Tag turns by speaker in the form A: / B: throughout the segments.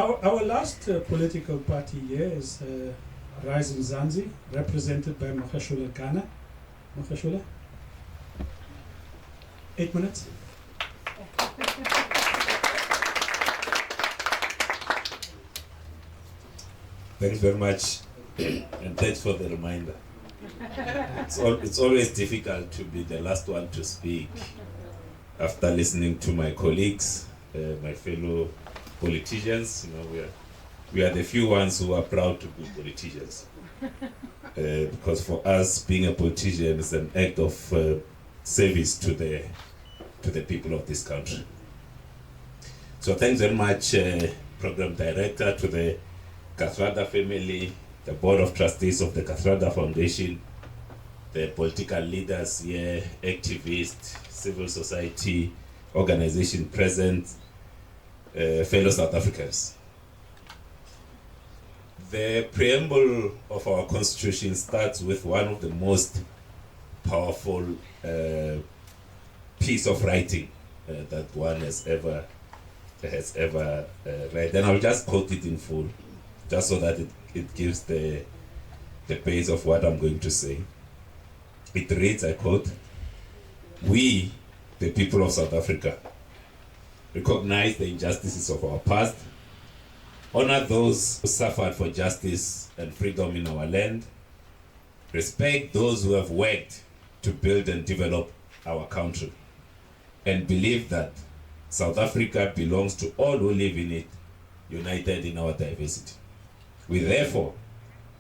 A: Our last political party here is Rise Mzansi, represented by Makashule Gana. Makashule? 8 minutes.
B: Thanks very much, and thanks for the reminder. It's always difficult to be the last one to speak after listening to my colleagues, my fellow politicians. You know, we are the few ones who are proud to be politicians, because for us, being a politician is an act of service to the people of this country. So thanks very much, Program Director, to the Kathrada family, the Board of Trustees of the Kathrada Foundation, the political leaders here, activists, civil society, organization present, fellow South Africans. The preamble of our constitution starts with one of the most powerful piece of writing that one has ever read. And I'll just quote it in full, just so that it gives the base of what I'm going to say. It reads, I quote, "We, the people of South Africa, recognize the injustices of our past, honor those who suffered for justice and freedom in our land, respect those who have worked to build and develop our country, and believe that South Africa belongs to all who live in it, united in our diversity. We therefore,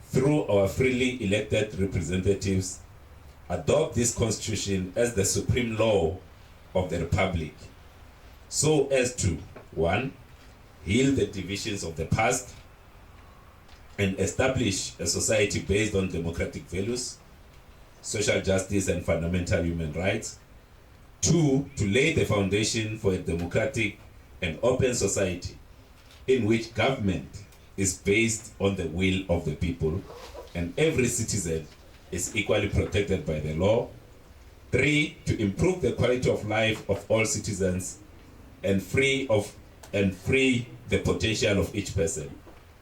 B: through our freely elected representatives, adopt this constitution as the supreme law of the Republic, so as to, 1, heal the divisions of the past and establish a society based on democratic values, social justice and fundamental human rights. 2, to lay the foundation for a democratic and open society in which government is based on the will of the people and every citizen is equally protected by the law. 3, to improve the quality of life of all citizens and free the potential of each person.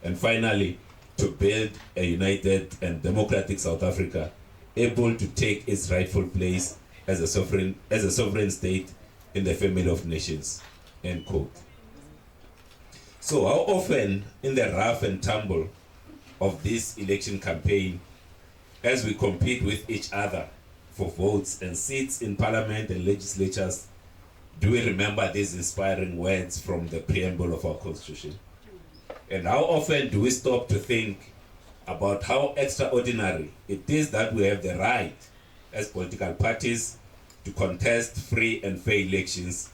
B: And finally, to build a united and democratic South Africa, able to take its rightful place as a sovereign state in the family of nations." End quote. So how often in the rough and tumble of this election campaign, as we compete with each other for votes and seats in parliament and legislatures, do we remember these inspiring words from the preamble of our constitution? And how often do we stop to think about how extraordinary it is that we have the right as political parties to contest free and fair elections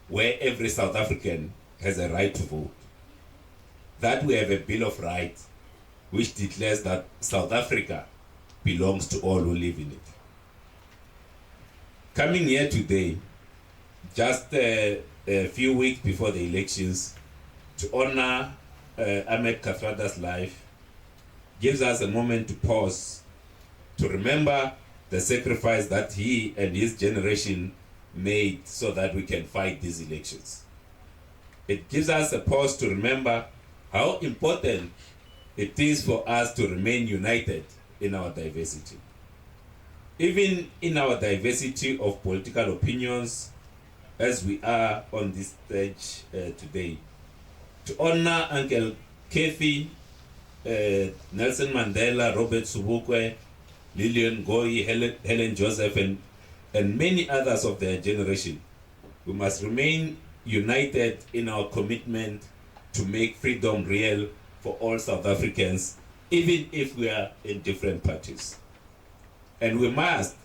B: where every South African has a right to vote? That we have a Bill of Rights which declares that South Africa belongs to all who live in it. Coming here today, just a few weeks before the elections, to honor Ahmed Kathrada's life, gives us a moment to pause, to remember the sacrifice that he and his generation made so that we can fight these elections. It gives us a pause to remember how important it is for us to remain united in our diversity. Even in our diversity of political opinions, as we are on this stage today, to honor Uncle Kathy, Nelson Mandela, Robert Sobukwe, Lillian Ngoyi, Helen Joseph, and many others of their generation, we must remain united in our commitment to make freedom real for all South Africans, even if we are in different parties. And we must,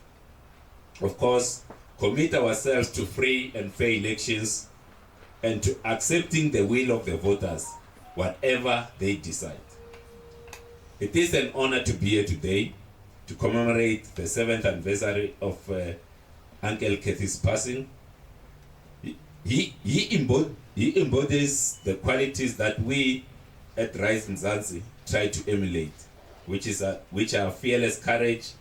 B: of course, commit ourselves to free and fair elections and to accepting the will of the voters, whatever they decide. It is an honor to be here today to commemorate the 7th anniversary of Uncle Kathy's passing. He embodies the qualities that we at Rise Mzansi try to emulate, which are fearless courage,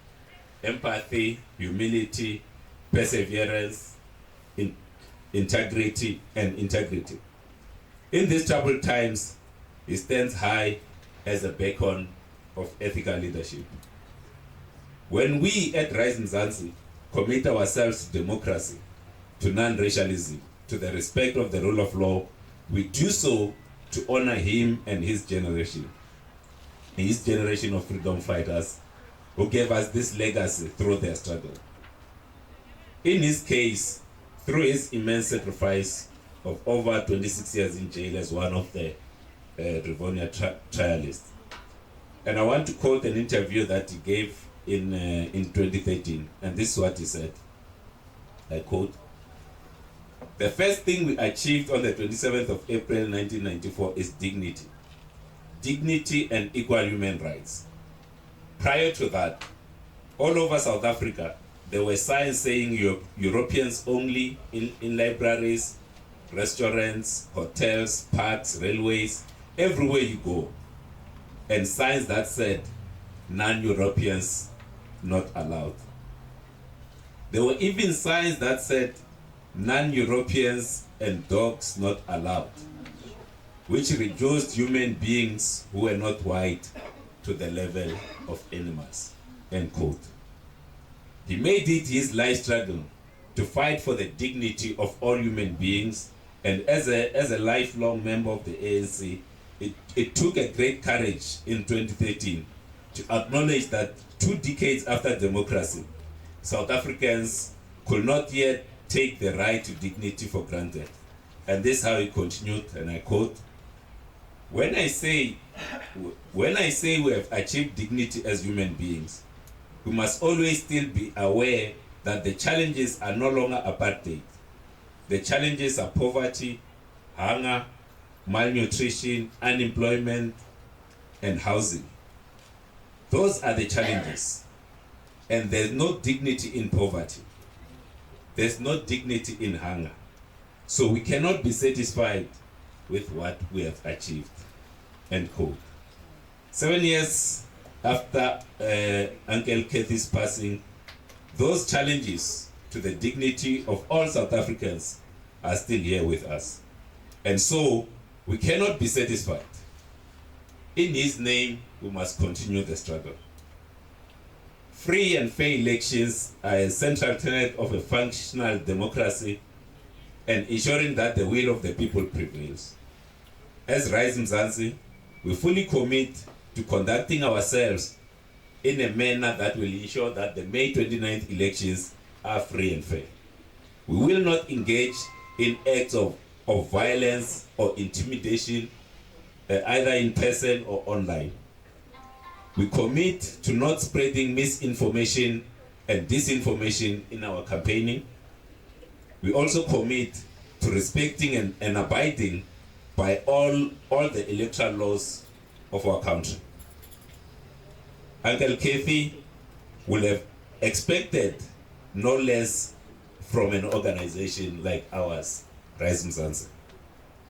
B: empathy, humility, perseverance, integrity. In these troubled times, He stands high as a beacon of ethical leadership. When we at Rise Mzansi commit ourselves to democracy, to non-racialism, to the respect of the rule of law, we do so to honor him and his generation of freedom fighters who gave us this legacy through their struggle. In his case, through his immense sacrifice of over 26 years in jail as one of the Rivonia trialists. And I want to quote an interview that he gave in 2013, and this is what he said. I quote, "The first thing we achieved on the 27th of April 1994 is dignity. Dignity and equal human rights. Prior to that, all over South Africa, there were signs saying Europeans only in libraries, restaurants, hotels, parks, railways, everywhere you go. And signs that said non-Europeans not allowed. There were even signs that said non-Europeans and dogs not allowed, which reduced human beings who were not white to the level of animals," end quote. He made it his life struggle to fight for the dignity of all human beings, and as a lifelong member of the ANC, it took a great courage in 2013 to acknowledge that 2 decades after democracy, South Africans could not yet take the right to dignity for granted. And this is how he continued, and I quote, when I say we have achieved dignity as human beings, we must always still be aware that the challenges are no longer apartheid. The challenges are poverty, hunger, malnutrition, unemployment, and housing. Those are the challenges. And there's no dignity in poverty. There's no dignity in hunger. So we cannot be satisfied with what we have achieved, end quote. 7 years after Uncle Kathy's passing, those challenges to the dignity of all South Africans are still here with us. And so we cannot be satisfied. In his name, we must continue the struggle. Free and fair elections are a central tenet of a functional democracy and ensuring that the will of the people prevails. As Rise Mzansi, we fully commit to conducting ourselves in a manner that will ensure that the May 29th elections are free and fair. We will not engage in acts of violence or intimidation, either in person or online. We commit to not spreading misinformation and disinformation in our campaigning. We also commit to respecting and abiding by all the electoral laws of our country. Uncle Kathy will have expected no less from an organization like ours, Rise Mzansi.